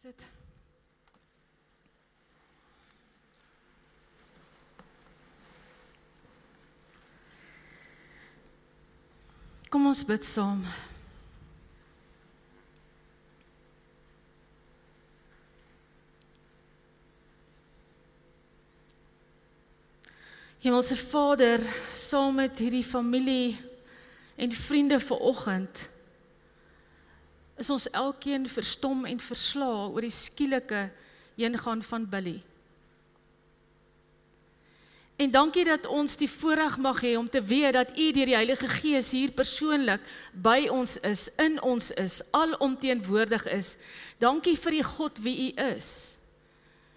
Sit. Kom ons bid saam. Hemelse Vader, saam met hierdie familie en vriende vanoggend, is ons elkeen verstom en verslae oor die skielike heengaan van Billy. En dankie dat ons die voorreg mag hê om te weet dat U deur die Heilige Gees hier persoonlik by ons is, in ons is, alomteenwoordig is. Dankie vir die God wie U is.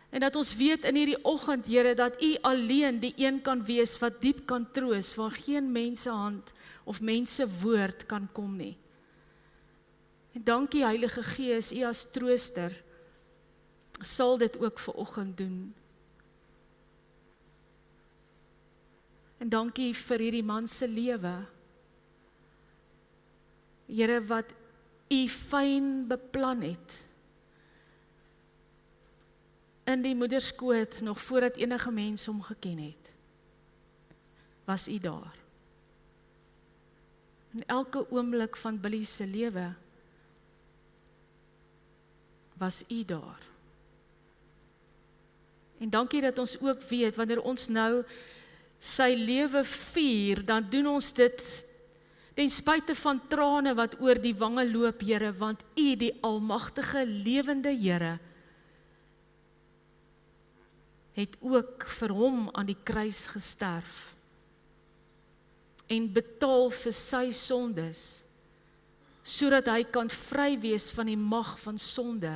En dat ons weet in hierdie oggend, Here, dat U alleen die een kan wees wat diep kan troos, waar geen mense hand of mense woord kan kom nie. En dankie Heilige Gees, U as trooster, sal dit ook vanoggend doen. En dankie vir hierdie man se lewe. Here, wat U fyn beplan het. In die moederskoot, nog voordat enige mens hom geken het, was U daar. In elke oomblik van Billy se lewe, was U daar. En dankie dat ons ook weet, wanneer ons nou sy lewe vier, dan doen ons dit ten spyte van trane wat oor die wange loop, Here, want U, die almagtige lewende Here, het ook vir hom aan die kruis gesterf en betaal vir sy sondes, sodat hy kan vry wees van die mag van sonde.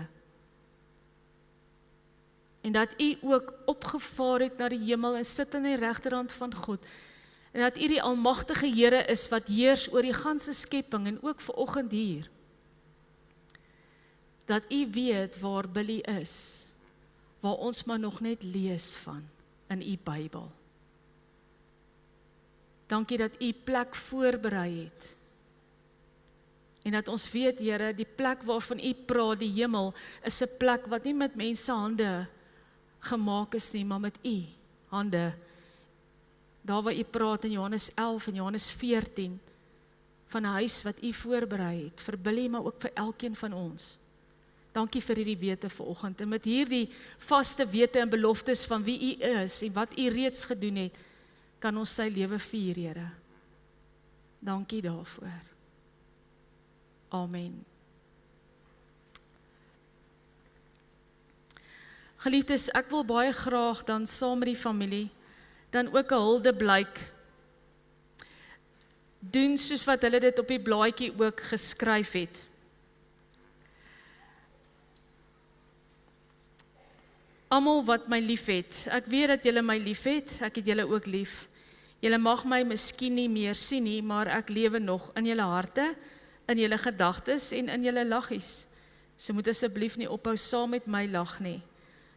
En dat U ook opgevaar het na die hemel en sit aan die regterhand van God. En dat U die almagtige Here is wat heers oor die ganse skepping en ook vanoggend hier. Dat U weet waar Billy is, waar ons maar nog net lees van in U Bybel. Dankie dat U plek voorberei het. En dat ons weet, Here, die plek waarvan U praat, die hemel, is 'n plek wat nie met mense hande gemaak is nie, maar met U hande. Daar waar U praat in Johannes 11 en Johannes 14, van 'n huis wat U voorberei het, vir Billy, maar ook vir elkeen van ons. Dankie vir hierdie wete vanoggend, en met hierdie vaste wete en beloftes van wie U is, en wat U reeds gedoen het, kan ons sy lewe vier, Here. Dankie daarvoor. Amen. Geliefdes, ek wil baie graag dan saam met die familie dan ook 'n huldeblyk doen soos wat hulle dit op die blaadjie ook geskryf het. Almal wat my liefhet, ek weet dat julle my liefhet, ek het julle ook lief. Julle mag my miskien nie meer sien nie, maar ek lewe nog in julle harte, in julle gedagtes en in julle laggies. So moet asseblief nie ophou saam met my lag nie.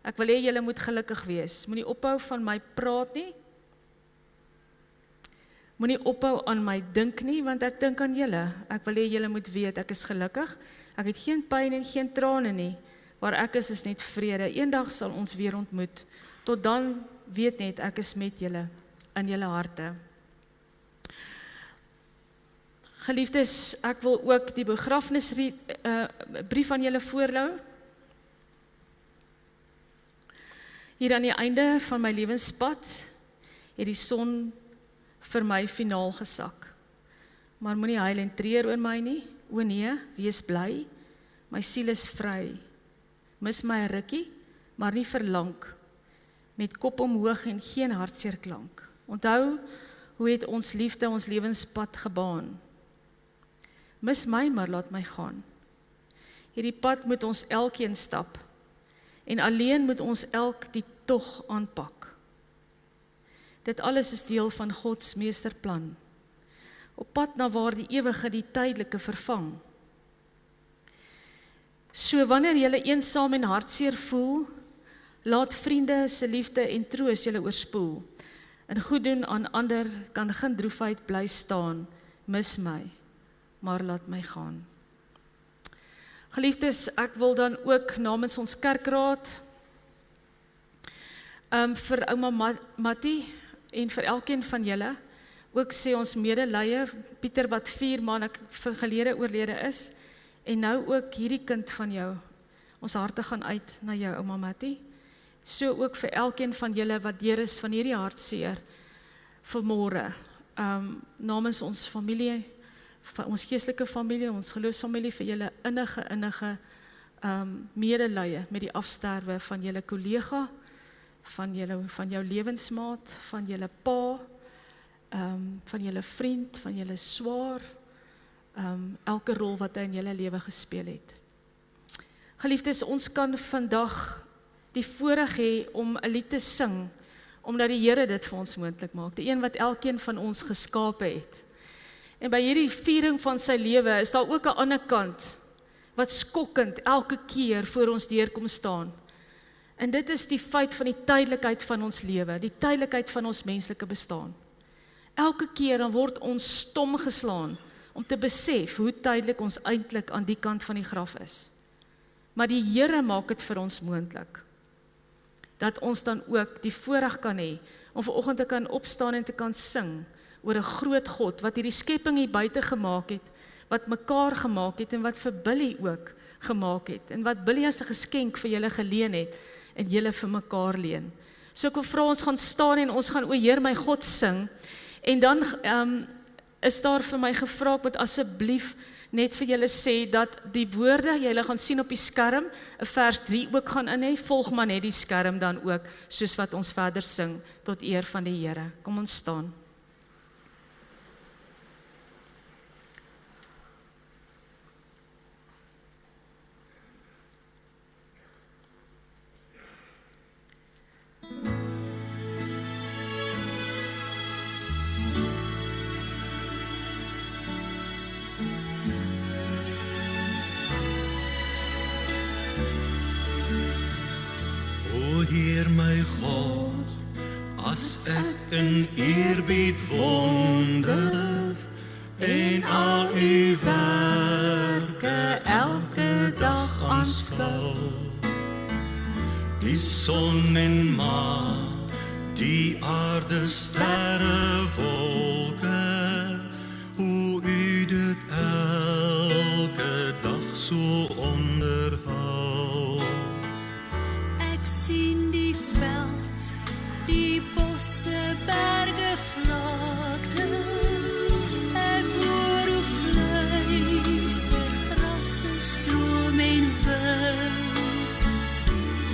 Ek wil hê julle moet gelukkig wees. Moenie ophou van my praat nie. Moenie ophou aan my dink nie, want ek dink aan julle. Ek wil hê julle moet weet, ek is gelukkig. Ek het geen pyn en geen trane nie. Waar ek is net vrede. Eendag sal ons weer ontmoet. Tot dan weet net, ek is met julle in julle harte. Geliefdes, ek wil ook die begrafnisbrief aan julle voorlou. Hier aan die einde van my lewenspad het die son vir my finaal gesak. Maar moenie huil en treur oor my nie. O nee, wees bly. My siel is vry. Mis my 'n rukkie, maar nie verlang. Met kop omhoog en geen hartseer klank. Onthou, hoe het ons liefde ons lewenspad gebaan. Mis my, maar laat my gaan. Hierdie pad moet ons elkeen stap. En alleen moet ons elk die tog aanpak. Dit alles is deel van Gods meesterplan. Op pad na waar die ewige die tydelike vervang. So wanneer jy eensaam en hartseer voel, laat vriende se liefde en troos julle oorspoel. En goed doen aan ander kan geen droefheid bly staan. Mis my, maar laat my gaan. Geliefdes, ek wil dan ook namens ons kerkraad vir ouma Mattie en vir elkeen van julle ook sê ons medelee, Pieter wat 4 maande gelede oorlede is, en nou ook hierdie kind van jou. Ons harte gaan uit na jou ouma Mattie. So ook vir elkeen van julle wat deur is van hierdie hartseer vanmôre, namens ons familie, van ons geestelike familie, ons geloofsfamilie, vir julle innige medelee met die afsterwe van julle kollega, van jou lewensmaat, van julle pa, van julle vriend, van julle swaar, elke rol wat hy in julle lewe gespeel het. Geliefdes, ons kan vandag die voorreg hê om 'n lied te sing, omdat die Here dit vir ons moontlik maak, die een wat elkeen van ons geskape het. En by hierdie viering van sy lewe is daar ook 'n ander kant, wat skokkend elke keer voor ons deurkom staan. En dit is die feit van die tydelikheid van ons lewe, die tydelikheid van ons menslike bestaan. Elke keer dan word ons stom geslaan, om te besef hoe tydelik ons eintlik aan die kant van die graf is. Maar die Here maak dit vir ons moontlik, dat ons dan ook die voorreg kan hê, om vanoggend te kan opstaan en te kan sing, oor 'n groot God, wat hierdie skepping hier buite gemaak het, wat mekaar gemaak het, en wat vir Billy ook gemaak het, en wat Billy as 'n geskenk vir julle geleen het, en julle vir mekaar leen. So ek wil vra ons gaan staan, en ons gaan O Heer my God sing, en dan is daar vir my gevra, ek moet asseblief net vir julle sê, dat die woorde, julle gaan sien op die skerm, vers 3 ook gaan in hê, volg maar net die skerm dan ook, soos wat ons verder sing, tot eer van die Here. Kom ons staan. Heer my God, as ek in eerbied wonder, en al u werke elke dag aanskou, die son en maan, die aarde, sterre, wolke, hoe u dit elke dag so onderhou. Sien die veld, die bosse, berge, vlaktes. Ek hoor hoe fluister grasse, stroom en wind.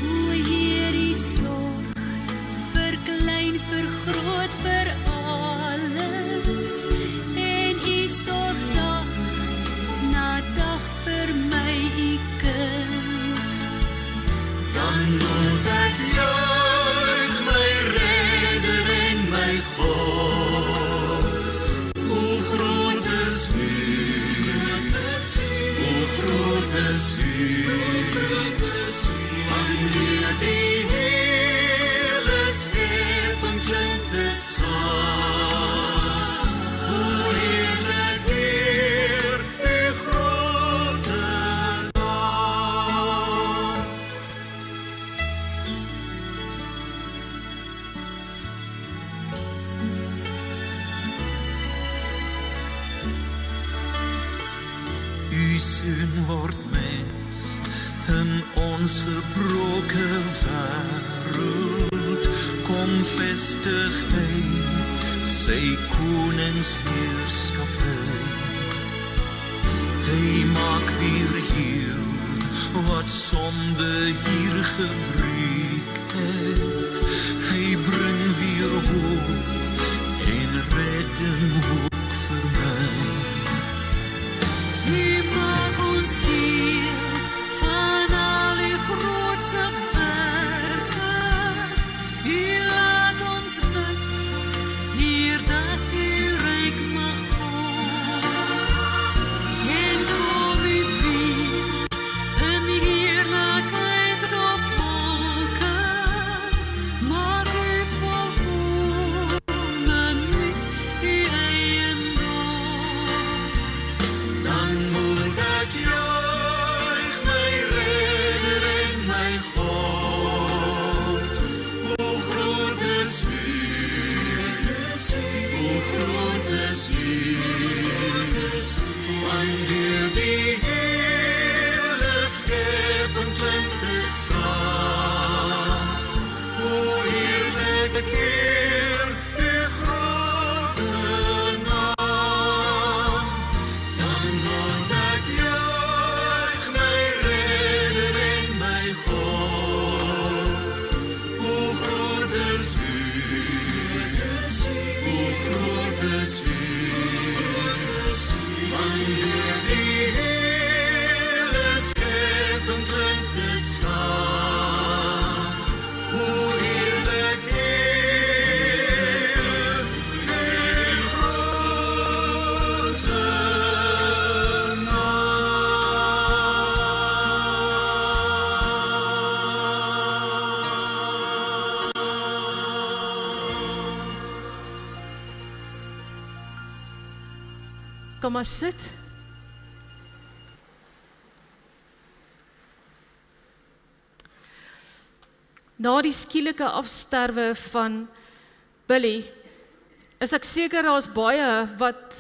Hoe Heer die sorg, verklein, vergroot vir alles. En u sorg dag na dag vir my, u kind. Dan moet ek juig my redder en my God. Hoe groot is u, hoe groot is u, wanneer die hele skepping klink dit saam. Hoe heerlik Heer, u grote naam. U seun word mens in ons gebroke wêreld, kom vestig hy sy koningsheerskappy. Hy maak weer heel wat sonde hier gebreek het. Hy bring weer hoop en redding ook vir my. U maak ons deel van al die grootse werke. U laat ons bid, Heer, dat u ryk mag kom. En kom u weer in heerlikheid op wolke. Maak u volkome nuut, u eie kan maar sit. Na die skielike afsterwe van Billy, is ek seker daar is baie wat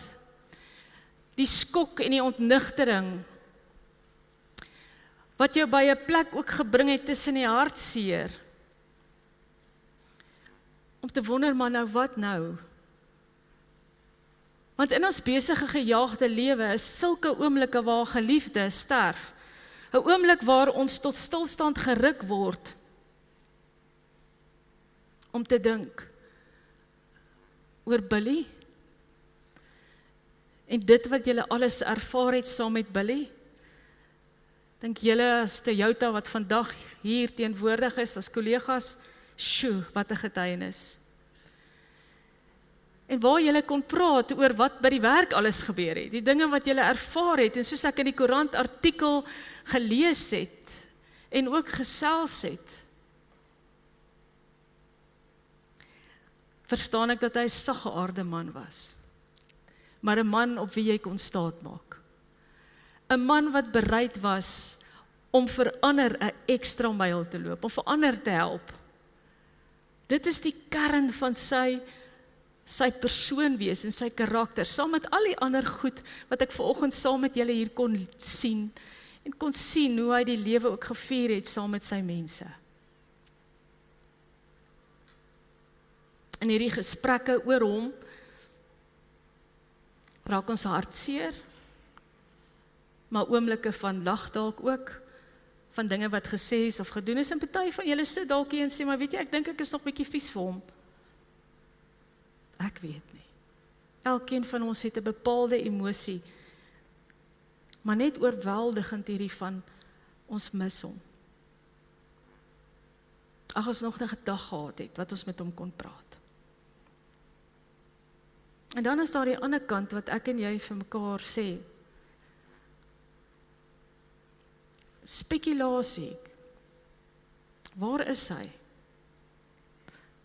die skok en die ontnigtering, wat jou by 'n plek ook gebring het tussen die hartseer, om te wonder, maar nou wat nou? Want in ons besige gejaagde lewe is sulke oomblikke waar geliefde sterf, 'n oomblik waar ons tot stilstand geruk word, om te dink oor Billy, en dit wat julle alles ervaar het saam met Billy. Dink julle as Toyota wat vandag hier teenwoordig is as kollegas, sjoe, wat 'n getuienis. En waar julle kon praat oor wat by die werk alles gebeur het, die dinge wat julle ervaar het, en soos ek in die koerant artikel gelees het, en ook gesels het, verstaan ek dat hy 'n saggeaarde man was, maar 'n man op wie jy kon staatmaak. 'n Man wat bereid was om vir ander 'n ekstra myl te loop, om vir ander te help. Dit is die kern van sy persoon wees en sy karakter, saam met al die ander goed wat ek vanoggend saam met julle hier kon sien, en kon sien hoe hy die lewe ook gevier het saam met sy mense. In hierdie gesprekke oor hom, raak ons hartseer, maar oomblikke van lag dalk ook, van dinge wat gesê is of gedoen is, en party van julle sit dalk hier en sê, maar weet jy, ek dink ek is nog bietjie vies vir hom. Ek weet nie. Elkeen van ons het 'n bepaalde emosie, maar net oorweldigend hierdie van, ons mis hom. Ag, ons nog 'n dag gehad het, wat ons met hom kon praat. En dan is daar die ander kant, wat ek en jy vir mekaar sê, spekulasie, waar is hy?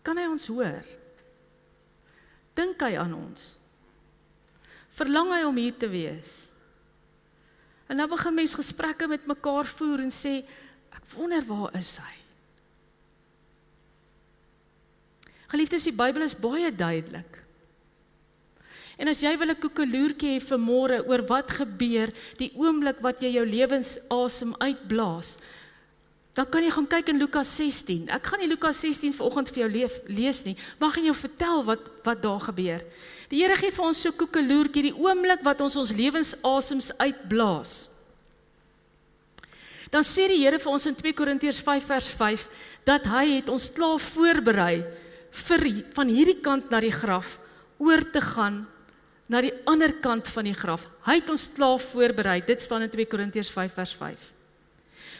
Kan hy ons hoor? Dink hy aan ons? Verlang hy om hier te wees? En nou begin mens gesprekke met mekaar voer en sê, ek wonder waar is hy? Geliefdes, die Bybel is baie duidelik. En as jy wil 'n koekeloertjie hê vanmôre oor wat gebeur, die oomblik wat jy jou lewensasem uitblaas, dan kan jy gaan kyk in Lukas 16. Ek gaan nie Lukas 16 vanoggend vir jou lees nie, maar ek gaan jou vertel wat daar gebeur. Die Here gee vir ons so 'n koekeloertjie, die oomblik wat ons lewensasems uitblaas. Dan sê die Here vir ons in 2 Korintiërs 5 vers 5, dat hy het ons klaar voorberei vir van hierdie kant na die graf, oor te gaan na die ander kant van die graf. Hy het ons klaar voorberei, dit staan in 2 Korintiërs 5 vers 5.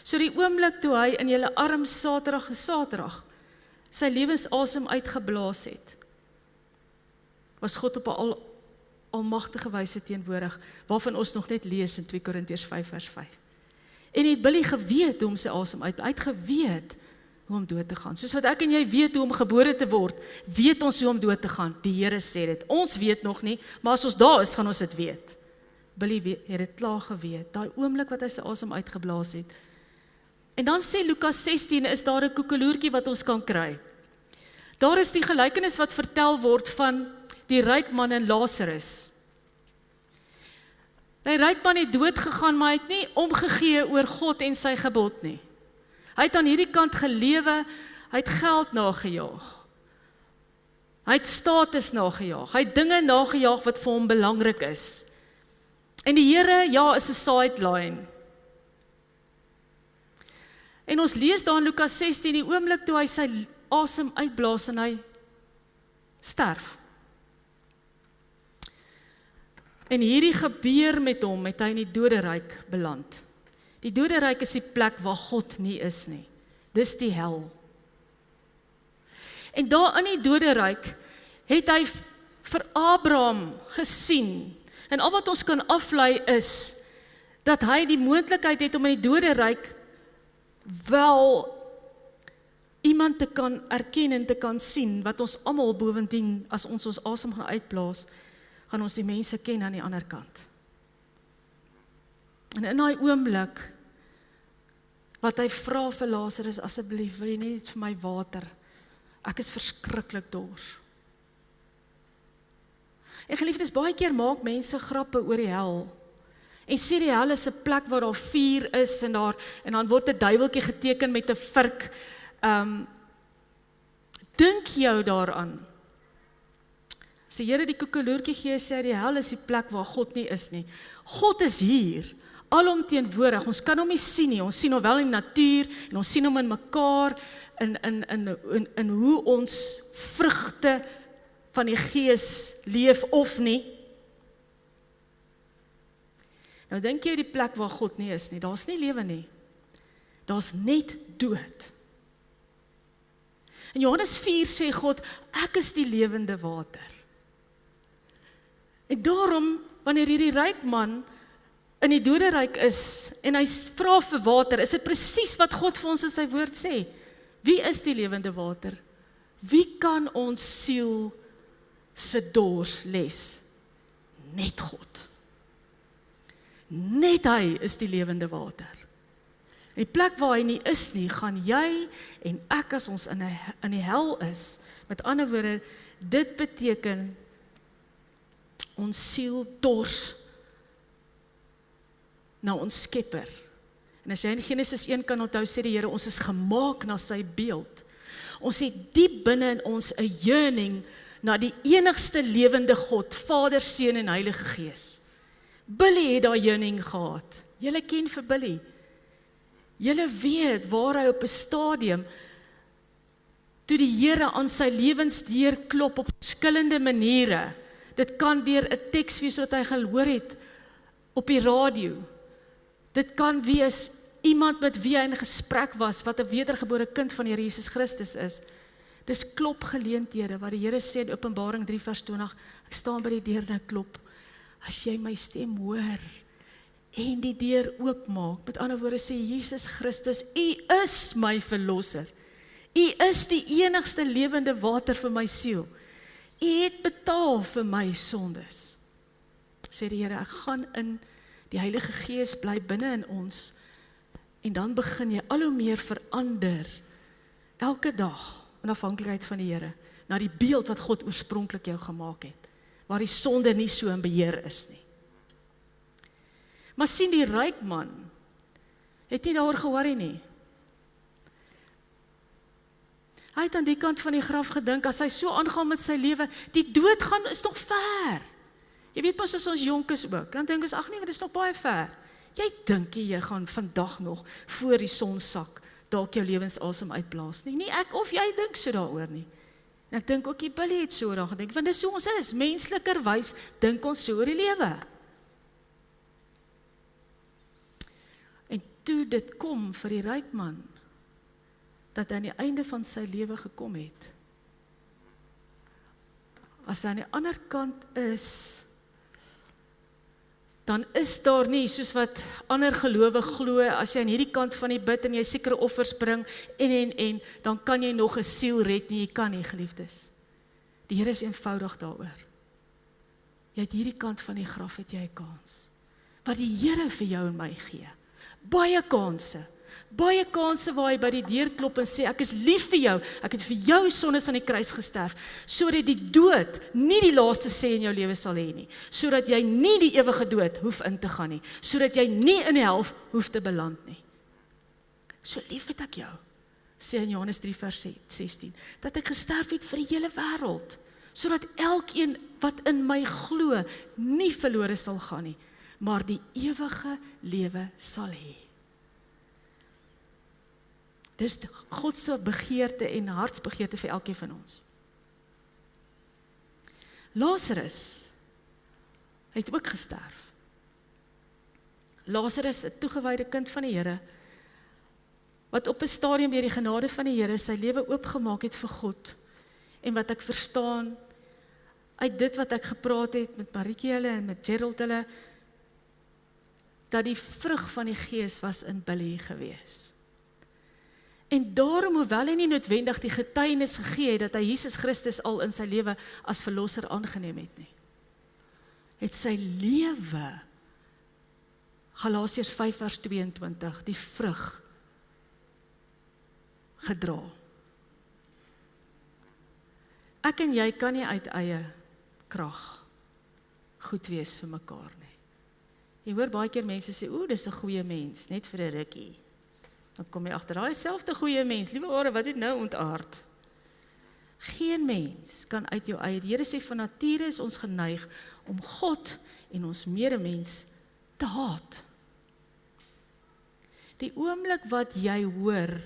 So die oomblik toe hy in julle arm Saterdag, sy lewensasem uitgeblaas het, was God op 'n almagtige wyse teenwoordig, waarvan ons nog net lees in 2 Korintiërs 5 vers 5. En het Billy geweet hoe om sy asem uit, hy het geweet hoe om dood te gaan. Soos wat ek en jy weet hoe om gebore te word, weet ons hoe om dood te gaan. Die Here sê dit. Ons weet nog nie, maar as ons daar is, gaan ons dit weet. Billy het dit klaar geweet, daai oomblik wat hy sy asem uitgeblaas het. En dan sê Lukas 16, is daar 'n koekeloertjie wat ons kan kry. Daar is die gelykenis wat vertel word van die ryk man en Lazarus. Die ryk man het dood gegaan, maar hy het nie omgegee oor God en sy gebod nie. Hy het aan hierdie kant gelewe, hy het geld nagejaag. Hy het status nagejaag, hy het dinge nagejaag wat vir hom belangrik is. En die Here, ja, is 'n sideline. En ons lees daar in Lukas 16, die oomblik toe hy sy asem uitblaas en hy sterf. En hierdie gebeur met hom, het hy in die doderyk beland. Die doderyk is die plek waar God nie is nie. Dis die hel. En daar in die doderyk het hy vir Abraham gesien. En al wat ons kan aflei is, dat hy die moontlikheid het om in die doderyk wel iemand te kan erken en te kan sien, wat ons almal bovendien, as ons asem gaan uitblaas, gaan ons die mense ken aan die ander kant. En in daai oomblik, wat hy vra vir Lazarus, asseblief, wil jy net vir my water? Ek is verskriklik dors. En geliefdes, baie keer maak mense grappe oor die hel. En sê die hel is 'n plek waar daar vuur is en dan word 'n duiweltjie geteken met 'n vurk. Dink jou daaraan. As die Here die koekeloertjie gee, sê hy die hel is die plek waar God nie is nie. God is hier, alomteenwoordig. Ons kan hom nie sien nie. Ons sien hom wel in die natuur en ons sien hom in mekaar in hoe ons vrugte van die Gees leef of nie. Nou dink jy die plek waar God nie is nie, daar's nie lewe nie. Daar's net dood. In Johannes 4 sê God, ek is die lewende water. En daarom, wanneer hierdie ryk man in die doderyk is, en hy vra vir water, is dit presies wat God vir ons in sy woord sê. Wie is die lewende water? Wie kan ons siel se dors les? Net God. Net hy is die lewende water. In die plek waar hy nie is nie, gaan jy en ek as ons in die hel is, met ander woorde, dit beteken ons siel dors na ons Skepper. En as jy in Genesis 1 kan onthou, sê die Here, ons is gemaak na sy beeld. Ons het diep binne in ons 'n yearning na die enigste lewende God, Vader, Seun en Heilige Gees. Billy het daai yearning gehad. Julle ken vir Billy. Julle weet waar hy op 'n stadium, toe die Here aan sy lewensdeur klop op verskillende maniere. Dit kan deur 'n teks wees wat hy gehoor het op die radio. Dit kan wees iemand met wie hy in gesprek was, wat 'n wedergebore kind van die Here Jesus Christus is. Dis klopgeleenthede, wat die Here sê in Openbaring 3 vers 20, ek staan by die deur en ek klop. As jy my stem hoor en die deur oopmaak, met ander woorde sê Jesus Christus, U is my verlosser. U is die enigste lewende water vir my siel. U het betaal vir my sondes. Sê die Here, ek gaan in, die Heilige Gees bly binne in ons, en dan begin jy al hoe meer verander, elke dag, in afhanklikheid van die Here, na die beeld wat God oorspronklik jou gemaak het, waar die sonde nie so in beheer is nie. Maar sien, die ryk man, het nie daaroor ge-worry nie. Hy het aan die kant van die graf gedink, as hy so aangaan met sy lewe, die dood gaan is nog ver. Jy weet pas as ons jonk is ook, dan dink ons, ag nee, want dit is nog baie ver. Jy dink jy gaan vandag nog voor die son sak, dalk jou lewensasem uitblaas nie. Nie ek of jy dink so daaroor nie. En ek dink ook die Billy het so daaraan gedink, want dis hoe ons is, menslikerwys dink ons so oor die lewe. En toe dit kom vir die ryk man, dat hy aan die einde van sy lewe gekom het. As hy aan die ander kant is, dan is daar nie, soos wat ander gelowe glo, as jy aan hierdie kant van die bid en jy sekere offers bring, en, dan kan jy nog 'n siel red nie, jy kan nie, geliefdes. Die Here is eenvoudig daaroor. Jy het hierdie kant van die graf, het jy 'n kans. Wat die Here vir jou en my gee. Baie kanse waar hy by die deur klop en sê, ek is lief vir jou, ek het vir jou sondes aan die kruis gesterf, sodat die dood nie die laaste sê in jou lewe sal hê nie, sodat jy nie die ewige dood hoef in te gaan nie, sodat jy nie in die hel hoef te beland nie. So lief het ek jou, sê in Johannes 3 vers 16, dat ek gesterf het vir die hele wêreld, sodat elkeen wat in my glo, nie verlore sal gaan nie, maar die ewige lewe sal hê. Dis God se begeerte en hartsbegeerte vir elkeen van ons. Lazarus het ook gesterf. Lazarus, 'n toegewyde kind van die Here, wat op 'n stadium deur die genade van die Here sy lewe oopgemaak het vir God, en wat ek verstaan, uit dit wat ek gepraat het met Marieke hulle en met Gerald hulle, dat die vrug van die Gees was in Billy gewees. En daarom, hoewel hy nie noodwendig die getuienis gegee het, dat hy Jesus Christus al in sy lewe as verlosser aangeneem het nie, het sy lewe Galasiërs 5 vers 22, die vrug gedra. Ek en jy kan nie uit eie krag goed wees vir mekaar nie. Jy hoor baie keer mense sê, dis 'n goeie mens, net vir 'n rukkie. Dan kom jy agter, daai selfde goeie mens, liewe ore, wat het nou ontaard? Geen mens kan uit jou eie, die Here sê van nature is ons geneig om God en ons medemens te haat. Die oomblik wat jy hoor,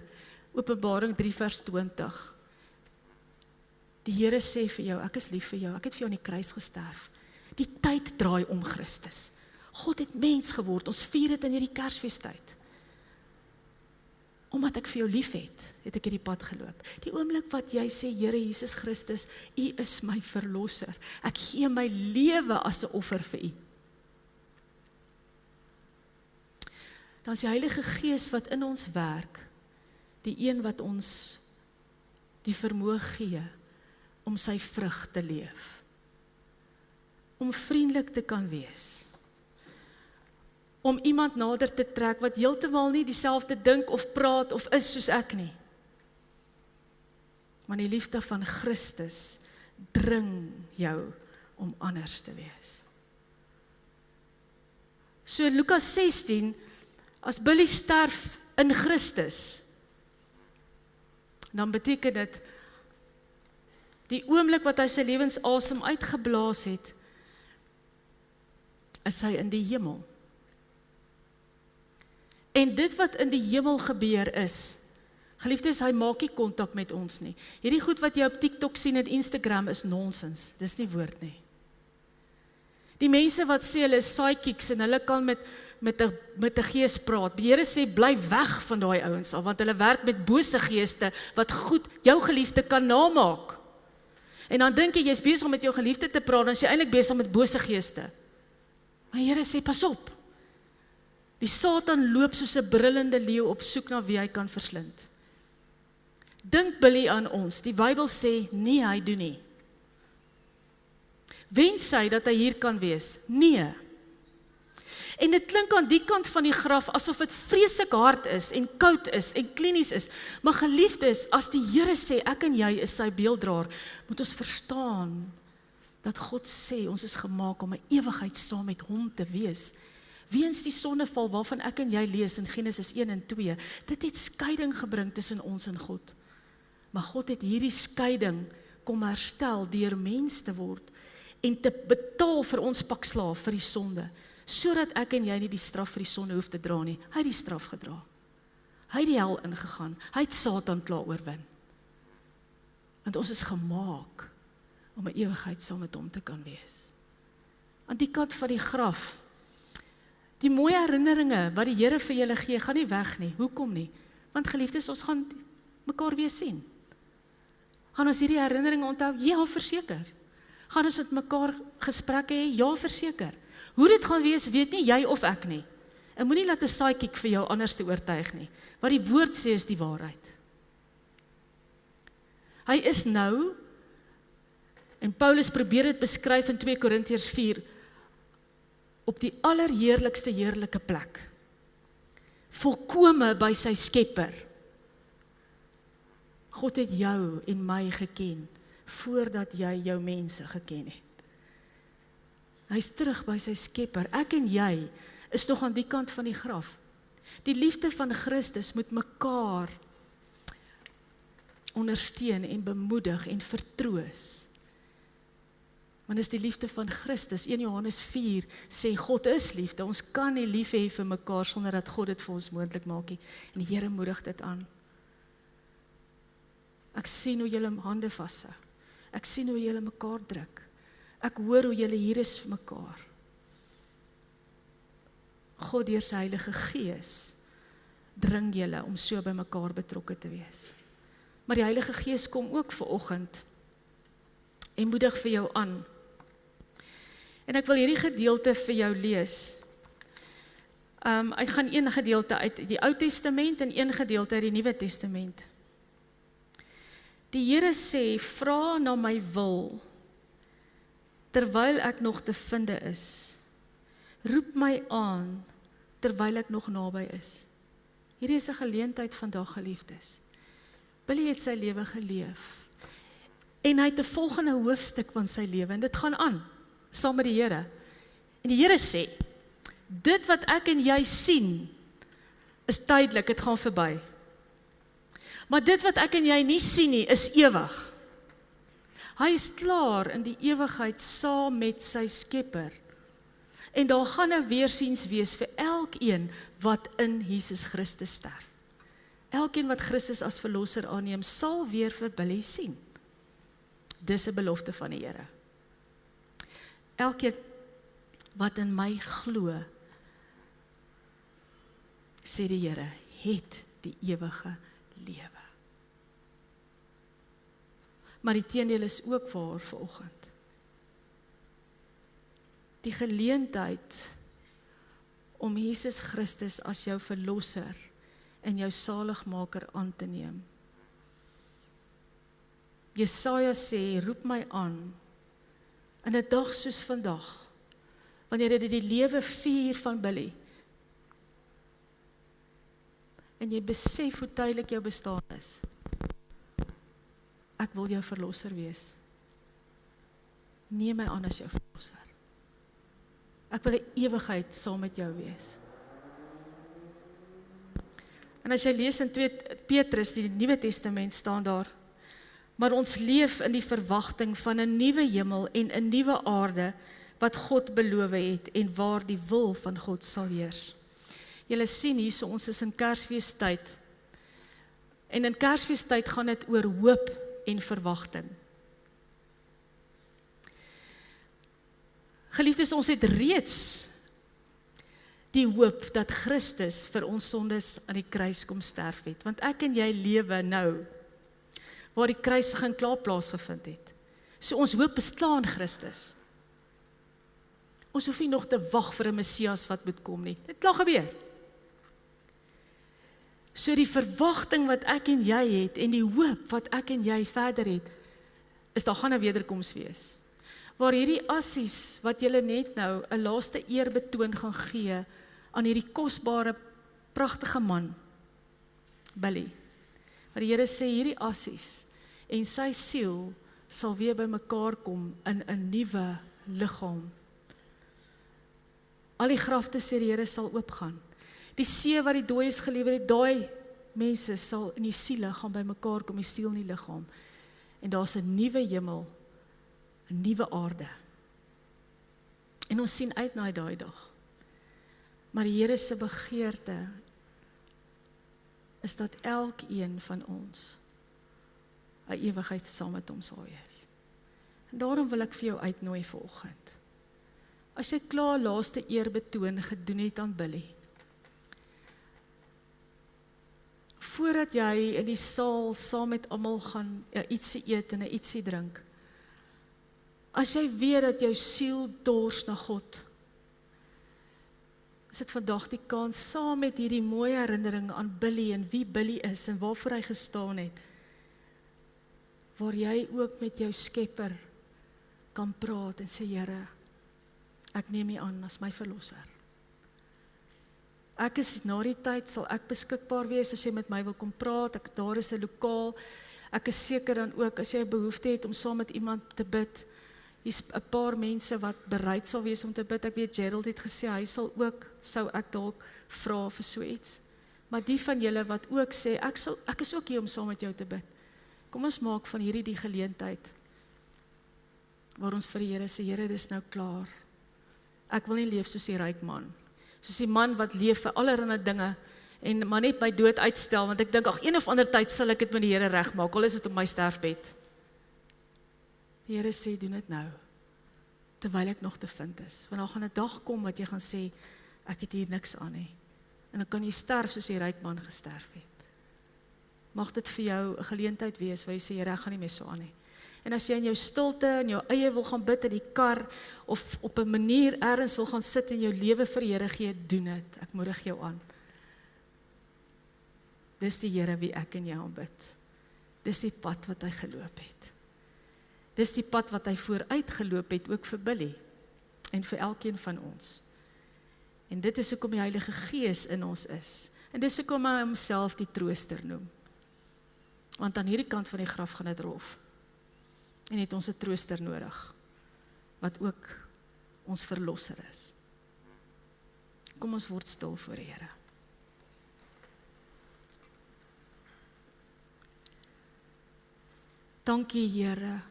Openbaring 3 vers 20, die Here sê vir jou, ek is lief vir jou, ek het vir jou aan die kruis gesterf. Die tyd draai om Christus. God het mens geword, ons vier dit in hierdie Kersfeestyd. Omdat ek vir jou lief het ek hierdie pad geloop. Die oomblik wat jy sê, Here Jesus Christus, U is my verlosser. Ek gee my lewe as 'n offer vir U. Dan is die Heilige Gees wat in ons werk, die een wat ons die vermoë gee om sy vrug te leef. Om vriendelik te kan wees. Om iemand nader te trek wat heeltemal nie dieselfde dink of praat of is soos ek nie. Maar die liefde van Christus dring jou om anders te wees. So in Lukas 16, as Billy sterf in Christus, dan beteken dit, die oomblik wat hy sy lewensasem uitgeblaas het, is hy in die hemel. En dit wat in die hemel gebeur is, geliefdes, hy maak nie kontak met ons nie. Hierdie goed wat jy op TikTok sien en Instagram is nonsens, dis nie woord nie. Die mense wat sê hulle is psychics en hulle kan met 'n gees praat. Die Here sê bly weg van daai ouens af, want hulle werk met bose geeste wat goed jou geliefde kan namaak. En dan dink jy is besig om met jou geliefde te praat, dan is jy eintlik besig met bose geeste. Maar die Here sê pas op. Die Satan loop soos 'n brullende leeu op soek na wie hy kan verslind. Dink Billy aan ons, die Bybel sê nee, hy doen nie. Wens hy dat hy hier kan wees? Nee. En dit klink aan die kant van die graf asof dit vreeslik hard is en koud is en klinies is. Maar geliefdes, as die Here sê ek en jy is sy beelddraer, moet ons verstaan dat God sê ons is gemaak om 'n ewigheid saam met hom te wees. Weens die sondeval waarvan ek en jy lees in Genesis 1 en 2, dit het skeiding gebring tussen ons en God. Maar God het hierdie skeiding kom herstel deur mens te word en te betaal vir ons pak slaaf vir die sonde, sodat ek en jy nie die straf vir die sonde hoef te dra nie. Hy het die straf gedra. Hy het die hel ingegaan. Hy het Satan klaar oorwin. Want ons is gemaak om 'n ewigheid saam met hom te kan wees. Aan die kant van die graf, die mooi herinneringe wat die Here vir julle gee, gaan nie weg nie. Hoekom nie? Want geliefdes, ons gaan mekaar weer sien. Gaan ons hierdie herinneringe onthou? Ja, verseker. Gaan ons met mekaar gesprekke hê? Ja, verseker. Hoe dit gaan wees, weet nie jy of ek nie. En moenie laat 'n psychic vir jou anders te oortuig nie. Wat die woord sê is die waarheid. Hy is nou, en Paulus probeer dit beskryf in 2 Korintiërs 4, op die allerheerlikste heerlike plek. Volkome by sy Skepper. God het jou en my geken, voordat jy jou mense geken het. Hy is terug by sy Skepper. Ek en jy is nog aan die kant van die graf. Die liefde van Christus moet mekaar ondersteun en bemoedig en vertroos. Want is die liefde van Christus, 1 Johannes 4 sê God is liefde. Ons kan nie lief hê vir mekaar sonder dat God dit vir ons moontlik maak nie. En die Here moedig dit aan. Ek sien hoe julle hande vashou. Ek sien hoe julle mekaar druk. Ek hoor hoe julle hier is vir mekaar. God deur sy Heilige Gees dring julle om so by mekaar betrokke te wees. Maar die Heilige Gees kom ook vanoggend en moedig vir jou aan. En ek wil hierdie gedeelte vir jou lees. Ek gaan een gedeelte uit die Ou Testament en een gedeelte uit die Nuwe Testament. Die Here sê, vra na my wil, terwyl ek nog te vinde is. Roep my aan, terwyl ek nog naby is. Hierdie is 'n geleentheid vandag, geliefdes. Billy het sy lewe geleef. En hy het 'n volgende hoofstuk van sy lewe, en dit gaan aan, saam met die Here. En die Here sê, dit wat ek en jy sien, is tydelik, dit gaan verby. Maar dit wat ek en jy nie sien nie, is ewig. Hy is klaar in die ewigheid saam met sy Skepper. En daar gaan 'n weersiens wees vir elkeen wat in Jesus Christus sterf. Elkeen wat Christus as verlosser aanneem, sal weer vir Billy sien. Dis 'n belofte van die Here. Elkeen wat in my glo, sê die Here, het die ewige lewe. Maar die teendeel is ook waar vanoggend. Die geleentheid om Jesus Christus as jou verlosser en jou saligmaker aan te neem. Jesaja sê, roep my aan, in 'n dag soos vandag, wanneer jy die lewe vier van Billy, en jy besef hoe tydelik jou bestaan is. Ek wil jou verlosser wees. Neem my aan as jou verlosser. Ek wil 'n ewigheid saam met jou wees. En as jy lees in 2 Petrus, die Nuwe Testament, staan daar, maar ons leef in die verwagting van 'n nuwe hemel en 'n nuwe aarde, wat God beloof het, en waar die wil van God sal heers. Julle sien hier, so ons is in Kersfeestyd, en in Kersfeestyd gaan dit oor hoop en verwagting. Geliefdes, ons het reeds die hoop dat Christus vir ons sondes aan die kruis kom sterf het, want ek en jy lewe nou, waar die kruisiging klaar plaasgevind het. So ons hoop bestaan Christus. Ons hoef nie nog te wag vir 'n Messias wat moet kom nie, dit klaar gebeur. So die verwagting wat ek en jy het, en die hoop wat ek en jy verder het, is daar gaan 'n wederkoms wees, waar hierdie assies, wat julle net nou 'n laaste eerbetoon gaan gee, aan hierdie kosbare, pragtige man, Billy, waar die Here sê, hierdie assies, en sy siel, sal weer by mekaar kom, in 'n nuwe liggaam. Al die grafte, sê die Here, sal oopgaan. Die see wat die dooies gelewer het, daai mense sal in die siele gaan by mekaar kom, die siel in die liggaam. En daar's 'n nuwe hemel, 'n nuwe aarde. En ons sien uit na daai dag. Maar die Here se begeerte is dat elkeen van ons 'n ewigheid saam met hom sal wees. En daarom wil ek vir jou uitnooi vanoggend. As jy klaar laaste eerbetoon gedoen het aan Billy, voordat jy in die saal saam met almal gaan ietsie eet en ietsie drink, as jy weet dat jou siel dors na God, is dit vandag die kans, saam met hierdie mooi herinnering aan Billy en wie Billy is en waarvoor hy gestaan het, waar jy ook met jou Skepper kan praat en sê, Here, ek neem U aan as my verlosser. Ek is na die tyd, sal ek beskikbaar wees as jy met my wil kom praat, daar is 'n lokaal, ek is seker dan ook, as jy 'n behoefte het om saam met iemand te bid, hier's 'n paar mense wat bereid sal wees om te bid, ek weet Gerald het gesê, hy sal ook, sou ek dalk vra vir so iets, maar die van julle wat ook sê, ek is ook hier om saam met jou te bid, kom ons maak van hierdie die geleentheid, waar ons vir die Here sê, Here, dis nou klaar, ek wil nie leef soos die ryk man, soos die man wat leef vir allerlei dinge, en maar net my dood uitstel, want ek dink, ag, een of ander tyd sal ek dit met die Here regmaak, al is dit op my sterfbed. Die Here sê, doen dit nou, terwyl ek nog te vind is, want daar gaan 'n dag kom wat jy gaan sê, ek het hier niks aan nie, en dan kan jy sterf soos die ryk man gesterf het. Mag dit vir jou 'n geleentheid wees, waar jy sê, Here, ek gaan nie meer so aan nie. En as jy in jou stilte, in jou eie wil gaan bid in die kar, of op 'n manier ergens wil gaan sit en jou lewe vir die Here gee, doen dit, ek moedig jou aan. Dis die Here wie ek en jy aanbid. Dis die pad wat hy geloop het. Dis die pad wat hy vooruit geloop het, ook vir Billy, en vir elkeen van ons. En dit is hoekom die Heilige Gees in ons is. En dis hoekom hy homself die trooster noem. Want aan hierdie kant van die graf gaan dit rof. En het ons 'n trooster nodig, wat ook ons verlosser is. Kom ons word stil voor die Here. Dankie Here,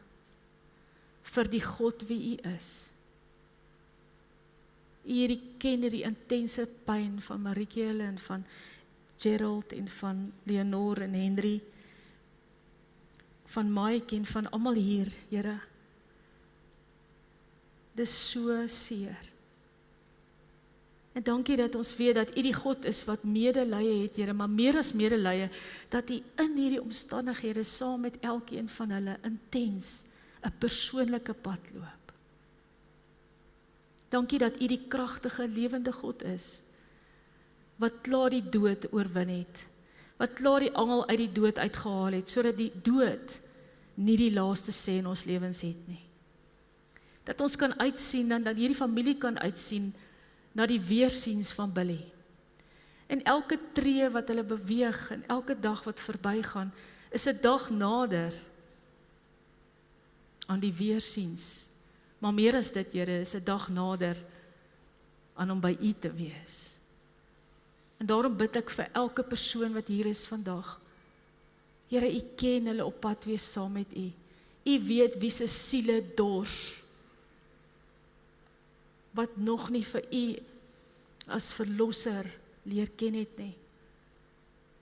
vir die God wie U is. U hierdie ken die intense pyn van Marieke en van Gerald en van Leonor en Henry, van Mike en van almal hier, Here. Dis so seer. En dankie dat ons weet dat U die God is wat medelee het, Here, maar meer as medelee, dat U in hierdie omstandighede saam met elkeen van hulle intens 'n persoonlike pad loop. Dankie dat U die kragtige, lewende God is, wat klaar die dood oorwin het, wat klaar die angel uit die dood uitgehaal het, sodat die dood nie die laaste sê in ons lewens het nie. Dat ons kan uitsien, en dat hierdie familie kan uitsien, na die weersiens van Billy. En elke tree wat hulle beweeg, en elke dag wat verbygaan, is 'n dag nader aan die weersiens. Maar meer as dit, Here, is 'n dag nader aan om by U te wees. En daarom bid ek vir elke persoon wat hier is vandag. Here, U ken hulle op pad wees saam met U. U weet wie se siele dors, wat nog nie vir U as verlosser leer ken het nie.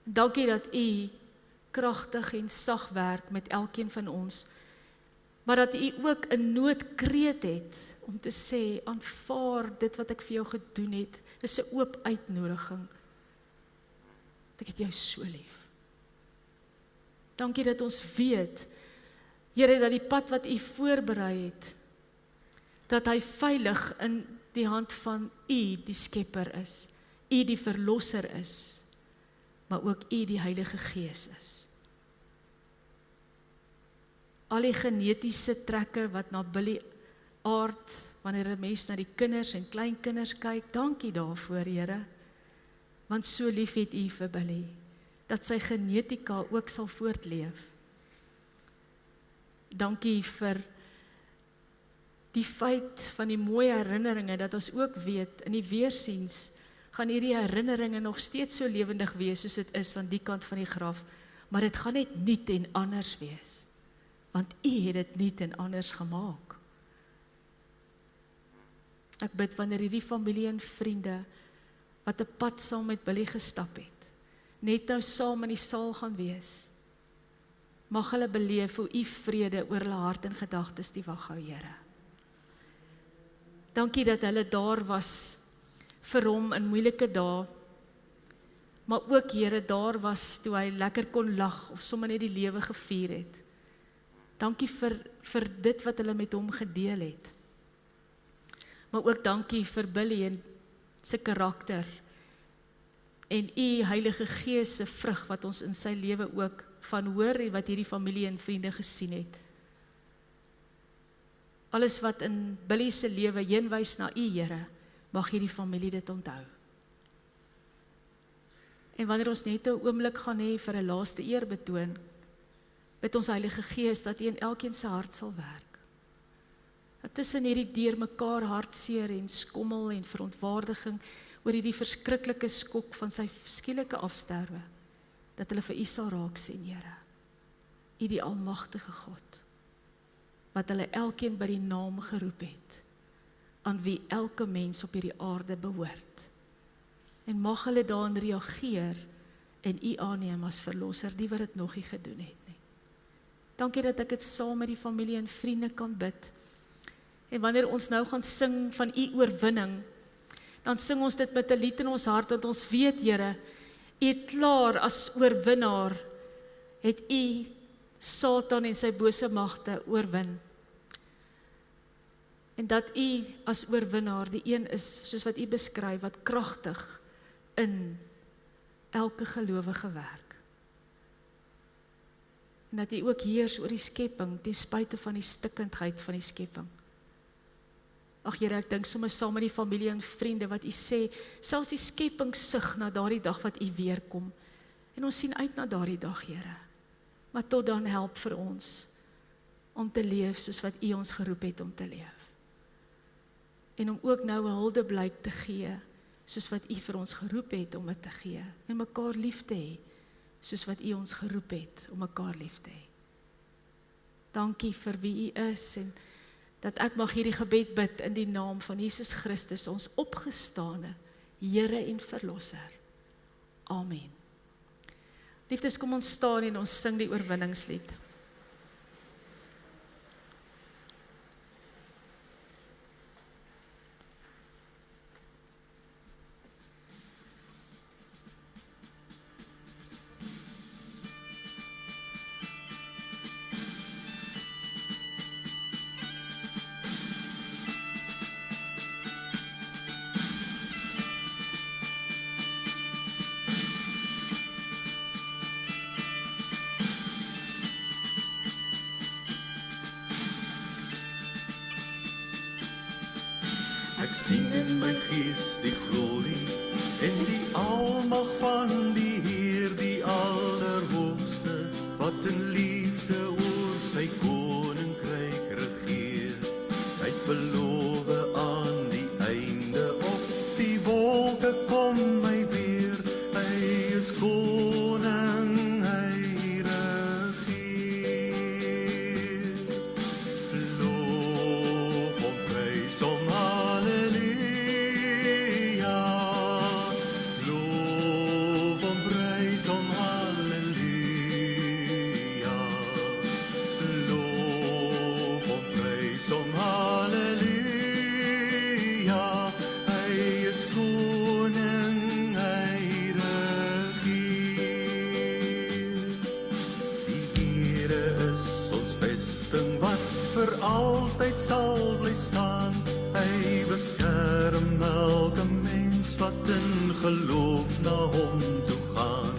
Dankie dat U kragtig en sag werk met elkeen van ons, maar dat U ook 'n noodkreet het om te sê, aanvaar dit wat ek vir jou gedoen het. Dis 'n oop uitnodiging. Ek het jou so lief. Dankie dat ons weet, Here, dat die pad wat U voorberei het, dat hy veilig in die hand van U, die Skepper is, U die Verlosser is, maar ook U die Heilige Gees is. Al die genetiese trekke wat na Billy aard, wanneer 'n mens na die kinders en kleinkinders kyk, dankie daarvoor, Here, want so lief het U vir Billy, dat sy genetika ook sal voortleef. Dankie vir die feit van die mooi herinneringe, dat ons ook weet, in die weersiens, gaan hierdie herinneringe nog steeds so lewendig wees, soos dit is aan die kant van die graf, maar dit gaan net nuut en anders wees, want U het dit nuut en anders gemaak. Ek bid wanneer hierdie familie en vriende, wat 'n pad saam met Billy gestap het, net nou saam in die saal gaan wees, mag hulle beleef hoe U vrede oor hulle hart en gedagtes die wag hou, Here. Dankie dat hulle daar was vir hom in moeilike dae, maar ook, Here, daar was toe hy lekker kon lag of sommer net die lewe gevier het. Dankie vir dit wat hulle met hom gedeel het. Maar ook dankie vir Billy en sy karakter en U Heilige Gees se vrug wat ons in sy lewe ook van hoor en wat hierdie familie en vriende gesien het. Alles wat in Billy se lewe heenwys na U, Here, mag hierdie familie dit onthou. En wanneer ons net 'n oomblik gaan hê vir 'n laaste eerbetoon, bid ons Heilige Gees dat U in elkeen se hart sal werk. Dat tussen hierdie deurmekaar hartseer en skommel en verontwaardiging oor hierdie verskriklike skok van sy skielike afsterwe, dat hulle vir U sal raak sien, Here. U die almagtige God, wat hulle elkeen by die naam geroep het, aan wie elke mens op hierdie aarde behoort. En mag hulle daarin reageer en U aanneem as verlosser, die wat dit nog nie gedoen het nie. Dankie dat ek dit saam met die familie en vriende kan bid. En wanneer ons nou gaan sing van U oorwinning, dan sing ons dit met 'n lied in ons hart, want ons weet, Here, U het klaar as oorwinnaar, het U Satan en sy bose magte oorwin. En dat U as oorwinnaar die een is, soos wat U beskryf, wat kragtig in elke gelowige werk. En dat U ook heers oor die skepping, ten spyte van die stikkendheid van die skepping. Ag Here, ek dink sommer saam met die familie en vriende wat U sê, selfs die skepping sug na daardie dag wat U weer kom. En ons sien uit na daardie dag, Here. Maar tot dan help vir ons om te leef soos wat U ons geroep het om te leef. En om ook nou 'n huldeblyk te gee, soos wat U vir ons geroep het om dit te gee. En mekaar lief te hê, soos wat U ons geroep het om mekaar lief te hê. Dankie vir wie U is en dat ek mag hierdie gebed bid in die naam van Jesus Christus, ons opgestane Here en Verlosser. Amen. Liefdes, kom ons staan en ons sing die oorwinningslied. Ek sien in my gees die glorie en die almag van die Heer, die Allerhoogste, wat in liefde oor sy koninkryk regeer. Hy het beloof aan die einde op die wolke kom hy weer. Hy is koning, hy regeer. Loof hom, prys hom, vir altyd sal bly staan. Hy beskerm elke mens wat in geloof na hom toe gaan.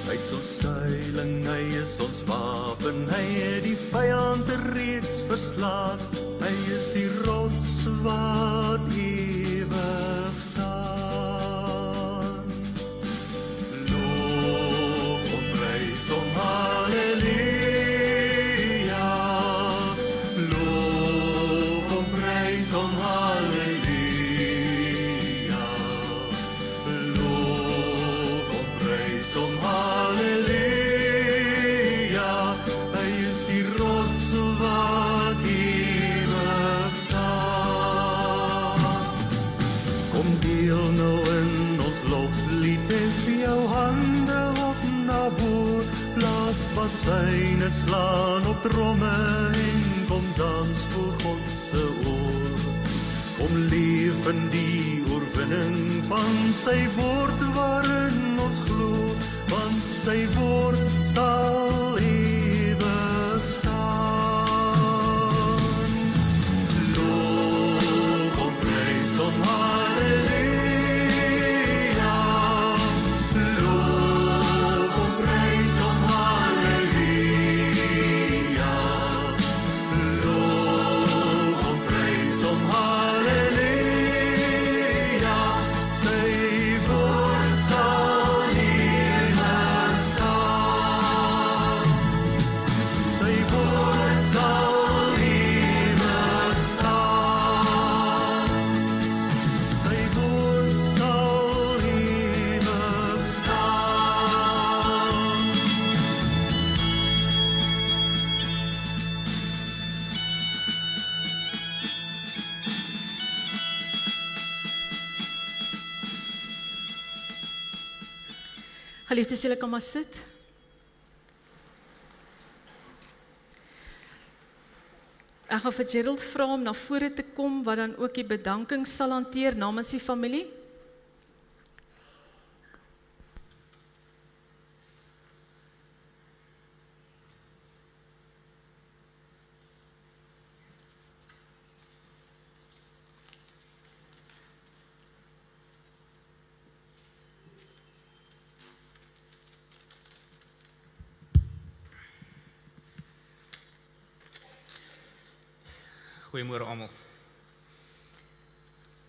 Hy is ons skuiling, hy is ons wapen, hy het die vyand reeds verslaan. Hy is die rots wat ewig staan. Loof hom, prys hom, halleluja. Syne slaan op tromme en kom dans voor God se oor. Kom leef in die oorwinning van sy woord waarin ons glo, want sy woord sal ewig staan. Loof hom, prys hom, halleluja. Geliefdes, julle kan maar sit. Ek gaan vir Gerald vra om na vore te kom, wat dan ook die bedanking sal hanteer namens die familie. Goeiemôre almal.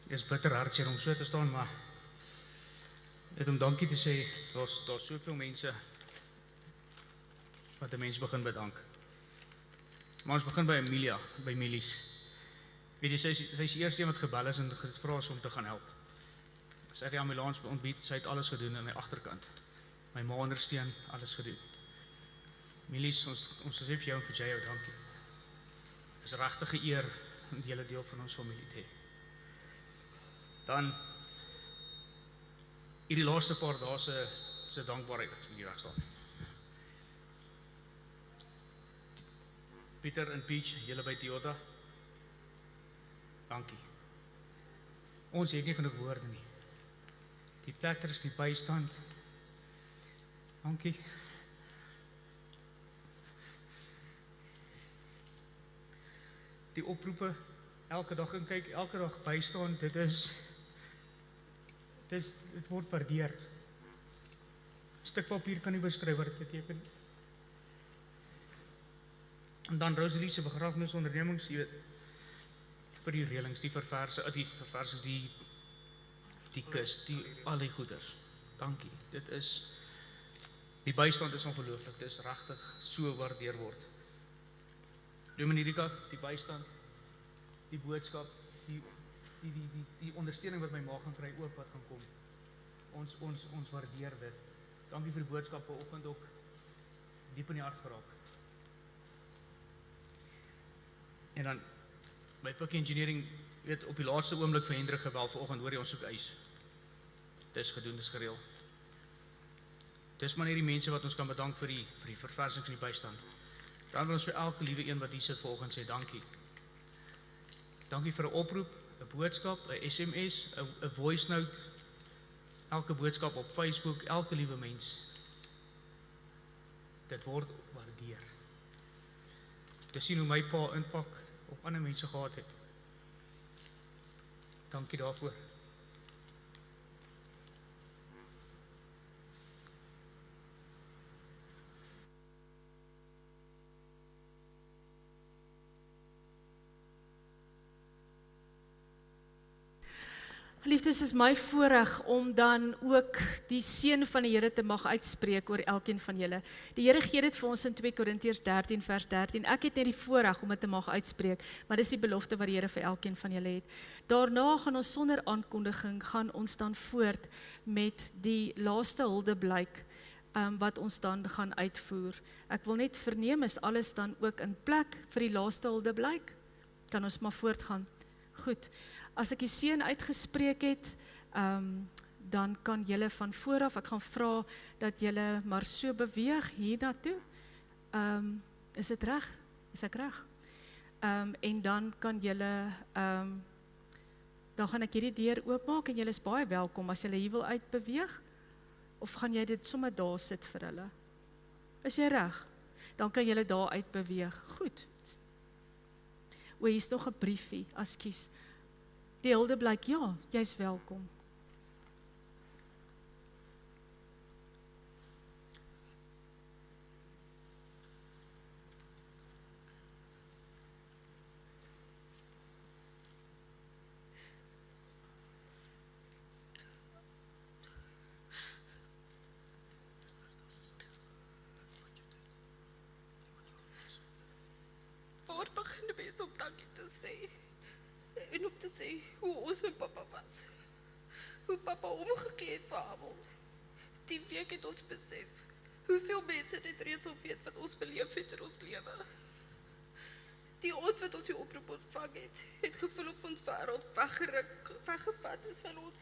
Dis bitter hartseer om so te staan, maar net om dankie te sê, daar's soveel mense wat 'n mens begin bedank. Maar ons begin by Emilia, by Milies. Weet jy, sy is die eerste een wat gebel is en gevra is om te gaan help. Sy het die ambulans ontbied, sy het alles gedoen aan die agterkant. My ma ondersteun, alles gedoen. Milies, ons sê vir jou en vir jou dankie. Dis regtig 'n eer om die hele deel van ons familie te hê. Dan hierdie laaste paar dae se dankbaarheid as ek hier reg staan. Pieter en Peach, julle by Toyota. Dankie. Ons het nie genoeg woorde nie. Die plekters, die bystand. Dankie. Die oproepe, elke dag in kyk, elke dag bystaan, dit word waardeer. 'n Stuk papier kan nie beskryf wat dit beteken. En dan Rosalie se begrafnisondernemings, jy weet, vir die reëlings, die verversings, die kus, al die goeders. Dankie. Die bystand is ongelooflik. Dit is regtig so waardeer word. Dominirika, die bystand, die boodskap, die ondersteuning wat my ma gaan kry ook wat gaan kom. Ons waardeer dit. Dankie vir die boodskap vanoggend ook diep in die hart geraak. En dan by Pick Engineering, weet op die laaste oomblik vir Hendrik gebel vanoggend, hoor jy ons soek ys. Dis gedoen, dis gereël. Dis maar hierdie mense wat ons kan bedank vir die verversings en die bystand. Dan wil ons vir elke liewe een wat hier sit vanoggend sê dankie. Dankie vir 'n oproep, 'n boodskap, 'n SMS, 'n voice note, elke boodskap op Facebook, elke liewe mens. Dit word waardeer. Te sien hoe my pa impak op ander mense gehad het. Dankie daarvoor. Liefdes, is my voorreg om dan ook die seën van die Here te mag uitspreek oor elkeen van julle. Die Here gee dit vir ons in 2 Korintiërs 13 vers 13. Ek het net die voorreg om dit te mag uitspreek, maar dis die belofte wat die Here vir elkeen van julle het. Daarna gaan ons sonder aankondiging gaan ons dan voort met die laaste huldeblyk wat ons dan gaan uitvoer. Ek wil net verneem, is alles dan ook in plek vir die laaste huldeblyk? Kan ons maar voortgaan? Goed. As ek die seën uitgespreek het, dan kan julle van vooraf, ek gaan vra dat julle maar so beweeg hiernatoe. Is dit reg? Is ek reg? En dan kan julle, dan gaan ek hierdie deur oopmaak en julle is baie welkom as julle hier wil uitbeweeg, of gaan jy dit sommer daar sit vir hulle? Is jy reg? Dan kan julle daar uitbeweeg. Goed. O, hier is nog 'n briefie, ekskuus. Die huldeblyk, ja, jy's welkom. Waar begin mens om dankie te sê? En om te sê hoe ons en papa was. Hoe papa omgegee het vir almal. Die week het ons besef hoeveel mense dit reeds al weet wat ons beleef het in ons lewe. Die oud wat ons die oproep ontvang het gevoel op ons wêreld weggevat is van ons.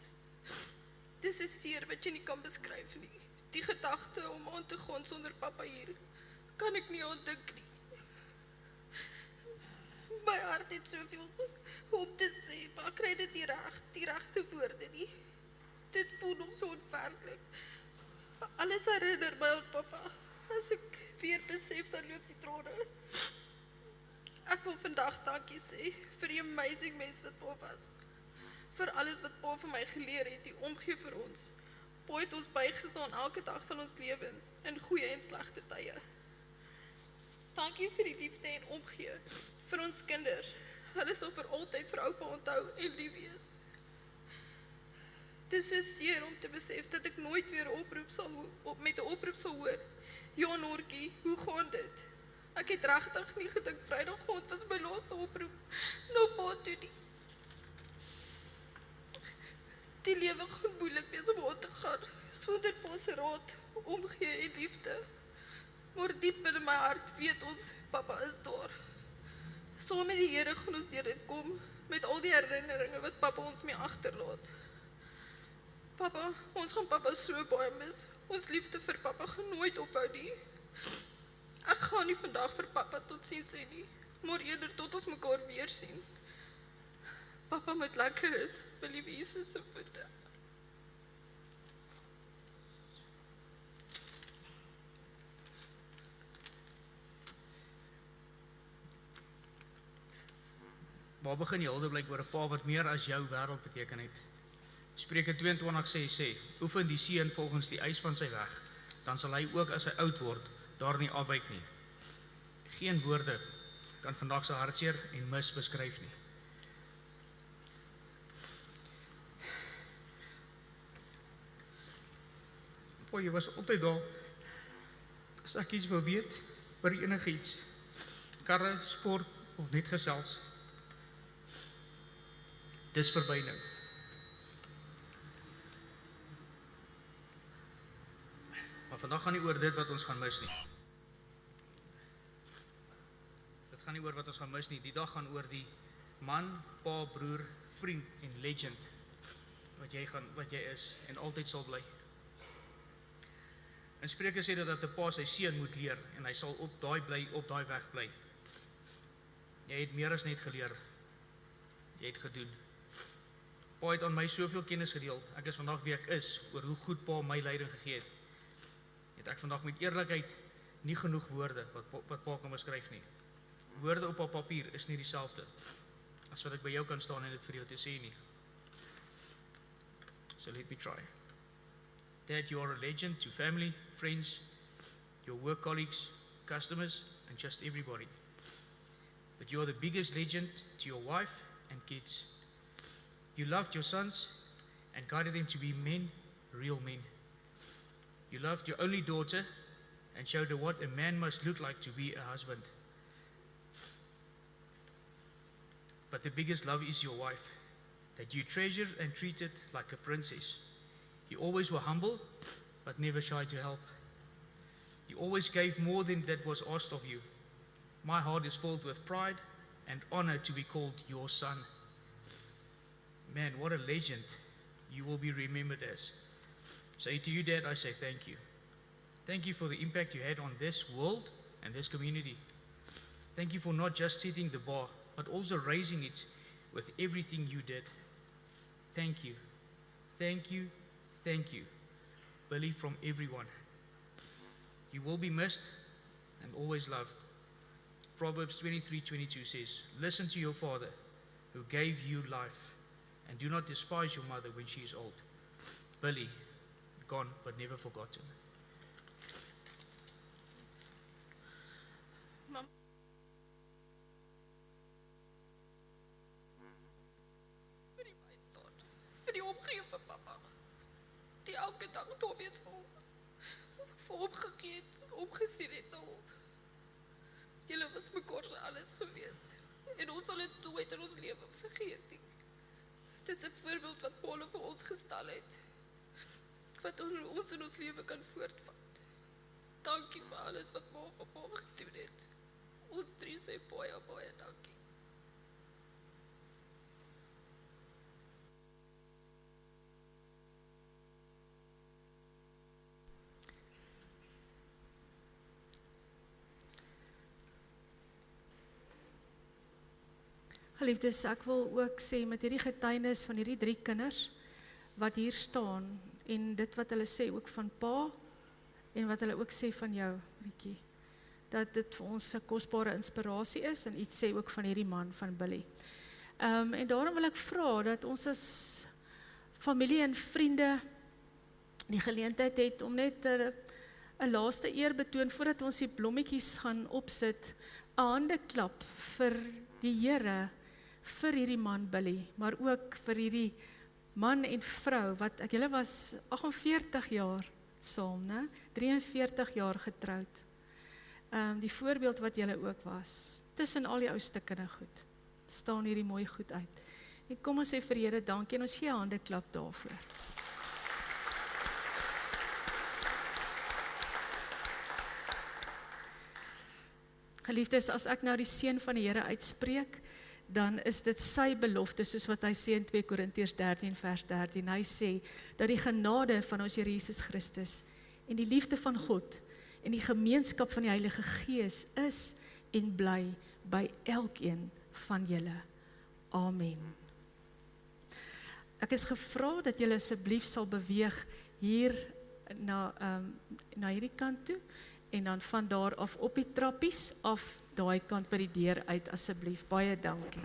Dis 'n seer wat jy nie kan beskryf nie. Die gedagte om aan te gaan sonder papa hier, kan ek nie ondink nie. My hart het soveel om te sê, maar ek kry dit die regte woorde nie. Dit voel nog so onverantwoordelik. Alles herinner my aan papa. As ek weer besef, dan loop die trane. Ek wil vandag dankie sê vir die amazing mens wat pa was. Vir alles wat pa vir my geleer het, die omgee vir ons. Pa het ons bygestaan elke dag van ons lewens, in goeie en slegte tye. Dankie vir die liefde en omgee vir ons kinders. Hulle sal vir altyd vir oupa onthou en lief wees. Dit is so seer om te besef dat ek nooit weer met 'n oproep sal hoor. Ja, Noortjie, hoe gaan dit? Ek het regtig nie gedink Vrydagoggend was my laaste oproep na pa toe nie. Die lewe gaan moeilik wees om aan te gaan, sonder pa se raad, omgee en liefde. Maar diep binne my hart weet ons, papa is daar. Saam met die Here gaan ons deur dit kom, met al die herinneringe wat papa ons mee agterlaat. Papa, ons gaan papa so baie mis. Ons liefde vir papa gaan nooit ophou nie. Ek gaan nie vandag vir papa totsiens sê nie, maar eerder tot ons mekaar weer sien. Papa moet lekker is, by liewe Jesus se voete. Waar begin die hulde blyk oor 'n pa wat meer as jou wêreld beteken het? Spreuke 22 sê, oefen die seun volgens die eis van sy weg, dan sal hy ook as hy oud word, daar nie afwyk nie. Geen woorde kan vandag sy hartseer en mis beskryf nie. Pa, jy was altyd daar, as ek iets wil weet, oor enige iets, karre, sport of net gesels. Dis verby nou. Maar vandag gaan nie oor dit wat ons gaan mis nie. Dit gaan nie oor wat ons gaan mis nie. Die dag gaan oor die man, pa, broer, vriend en legend wat jy is en altyd sal bly. In Spreuke sê dit dat 'n pa sy seun moet leer en hy sal op daai weg bly. Jy het meer as net geleer. Jy het gedoen. Pa het aan my soveel kennis gedeel. Ek is vandag wie ek is oor hoe goed pa my leiding gegee het. Het ek vandag met eerlikheid nie genoeg woorde wat pa kan beskryf nie. Woorde op papier is nie dieselfde as wat ek by jou kan staan en dit vir jou te sê nie. So let me try. Dad, you are a legend to family, friends, your work colleagues, customers, and just everybody. But you are the biggest legend to your wife and kids. You loved your sons and guided them to be men, real men. You loved your only daughter and showed her what a man must look like to be a husband. But the biggest love is your wife, that you treasured and treated like a princess. You always were humble, but never shy to help. You always gave more than that was asked of you. My heart is filled with pride and honor to be called your son. Man, what a legend you will be remembered as. So to you, Dad, I say thank you. Thank you for the impact you had on this world and this community. Thank you for not just setting the bar, but also raising it with everything you did. Thank you. Thank you. Thank you. Billy, from everyone. You will be missed and always loved. Proverbs 23:22 says, listen to your father who gave you life, and do not despise your mother when she is old. Billy, gone but never forgotten. Mam. Vir die bystand, vir die omgee vir papa. Die elke dag daar wees vir hom gegee het, opgesien het na hom. Julle was mekaar se alles gewees. En ons sal dit nooit in ons lewe vergeet nie. Dit is 'n voorbeeld wat Paul vir ons gestel het, wat ons in ons lewe kan voortvat. Dankie vir alles wat Ma vir Pa gedoen het. Ons drie sê baie, baie dankie. Geliefdes, ek wil ook sê met hierdie getuienis van hierdie 3 kinders wat hier staan en dit wat hulle sê ook van Pa en wat hulle ook sê van jou, Rietjie, dat dit vir ons 'n kosbare inspirasie is en iets sê ook van hierdie man van Billy. En daarom wil ek vra dat ons as familie en vriende die geleentheid het om net 'n laaste eer betoon voordat ons die blommetjies gaan opsit, 'n hande klap vir die Here, vir hierdie man Billy, maar ook vir hierdie man en vrou, julle was 48 jaar saam, né? 43 jaar getroud. Die voorbeeld wat julle ook was, tussen al die ou stukkende goed, staan hierdie mooi goed uit. En kom ons sê vir Here dankie en ons gee 'n hande klap daarvoor. Geliefdes, as ek nou die seën van die Here uitspreek, dan is dit sy belofte, soos wat hy sê in 2 Korintiërs 13 vers 13. Hy sê, dat die genade van ons Here Jesus Christus, en die liefde van God, en die gemeenskap van die Heilige Gees, is en bly by elkeen van julle. Amen. Ek is gevra dat julle asseblief sal beweeg hier na hierdie kant toe, en dan van daar af op die trappies af, daai kant by die deur uit asseblief. Baie dankie.